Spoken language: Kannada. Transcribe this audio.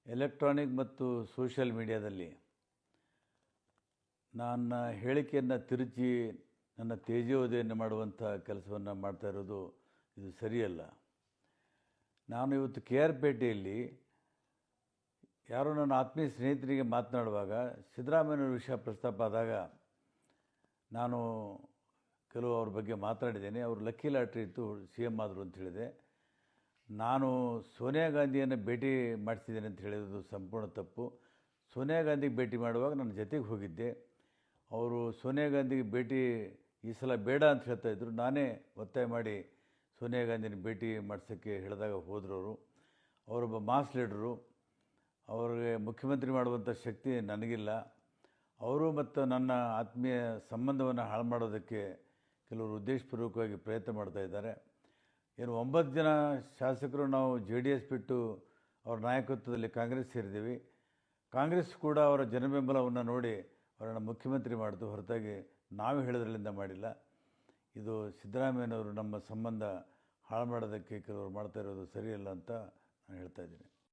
ಎಲೆಕ್ಟ್ರಾನಿಕ್ ಮತ್ತು ಸೋಷಿಯಲ್ ಮೀಡಿಯಾದಲ್ಲಿ ನನ್ನ ಹೇಳಿಕೆಯನ್ನು ತಿರುಚಿ ನನ್ನ ತೇಜೋವಧೆಯನ್ನು ಮಾಡುವಂಥ ಕೆಲಸವನ್ನು ಮಾಡ್ತಾ ಇರೋದು ಇದು ಸರಿಯಲ್ಲ. ನಾನು ಇವತ್ತು ಕೆ ಆರ್ ಪೇಟೆಯಲ್ಲಿ ಯಾರೋ ನನ್ನ ಆತ್ಮೀಯ ಸ್ನೇಹಿತರಿಗೆ ಮಾತನಾಡುವಾಗ ಸಿದ್ದರಾಮಯ್ಯನವ್ರ ವಿಷಯ ಪ್ರಸ್ತಾಪ ಆದಾಗ ನಾನು ಕೆಲವು ಅವ್ರ ಬಗ್ಗೆ ಮಾತಾಡಿದ್ದೇನೆ. ಅವರು ಲಕ್ಕಿ ಲಾಟ್ರಿ ಇತ್ತು, ಸಿ ಎಮ್ ಆದರು ಅಂತ ಹೇಳಿದೆ. ನಾನು ಸೋನಿಯಾ ಗಾಂಧಿಯನ್ನು ಭೇಟಿ ಮಾಡಿಸಿದ್ದೇನೆ ಅಂತ ಹೇಳಿರೋದು ಸಂಪೂರ್ಣ ತಪ್ಪು. ಸೋನಿಯಾ ಗಾಂಧಿಗೆ ಭೇಟಿ ಮಾಡುವಾಗ ನನ್ನ ಜೊತೆಗೆ ಹೋಗಿದ್ದೆ. ಅವರು ಸೋನಿಯಾ ಗಾಂಧಿಗೆ ಭೇಟಿ ಈ ಸಲ ಬೇಡ ಅಂತ ಹೇಳ್ತಾಯಿದ್ರು. ನಾನೇ ಒತ್ತಾಯ ಮಾಡಿ ಸೋನಿಯಾ ಗಾಂಧಿನ ಭೇಟಿ ಮಾಡಿಸೋಕ್ಕೆ ಹೇಳಿದಾಗ ಹೋದರು. ಅವರೊಬ್ಬ ಮಾಸ್ ಲೀಡರು, ಅವ್ರಿಗೆ ಮುಖ್ಯಮಂತ್ರಿ ಮಾಡುವಂಥ ಶಕ್ತಿ ನನಗಿಲ್ಲ. ಅವರು ಮತ್ತು ನನ್ನ ಆತ್ಮೀಯ ಸಂಬಂಧವನ್ನು ಹಾಳು ಮಾಡೋದಕ್ಕೆ ಕೆಲವರು ಉದ್ದೇಶಪೂರ್ವಕವಾಗಿ ಪ್ರಯತ್ನ ಮಾಡ್ತಾಯಿದ್ದಾರೆ. ಏನು 9 ಜನ ಶಾಸಕರು ನಾವು JDS ಬಿಟ್ಟು ಅವ್ರ ನಾಯಕತ್ವದಲ್ಲಿ ಕಾಂಗ್ರೆಸ್ ಸೇರಿದ್ದೀವಿ. ಕಾಂಗ್ರೆಸ್ ಕೂಡ ಅವರ ಜನಬೆಂಬಲವನ್ನು ನೋಡಿ ಅವರನ್ನು ಮುಖ್ಯಮಂತ್ರಿ ಮಾಡಿತು, ಹೊರತಾಗಿ ನಾವು ಹೇಳೋದ್ರಲ್ಲಿಂದ ಮಾಡಿಲ್ಲ. ಇದು ಸಿದ್ದರಾಮಯ್ಯನವರು ನಮ್ಮ ಸಂಬಂಧ ಹಾಳು ಮಾಡೋದಕ್ಕೆ ಕೆಲವರು ಮಾಡ್ತಾ ಇರೋದು ಸರಿಯಲ್ಲ ಅಂತ ನಾನು ಹೇಳ್ತಾ ಇದ್ದೀನಿ.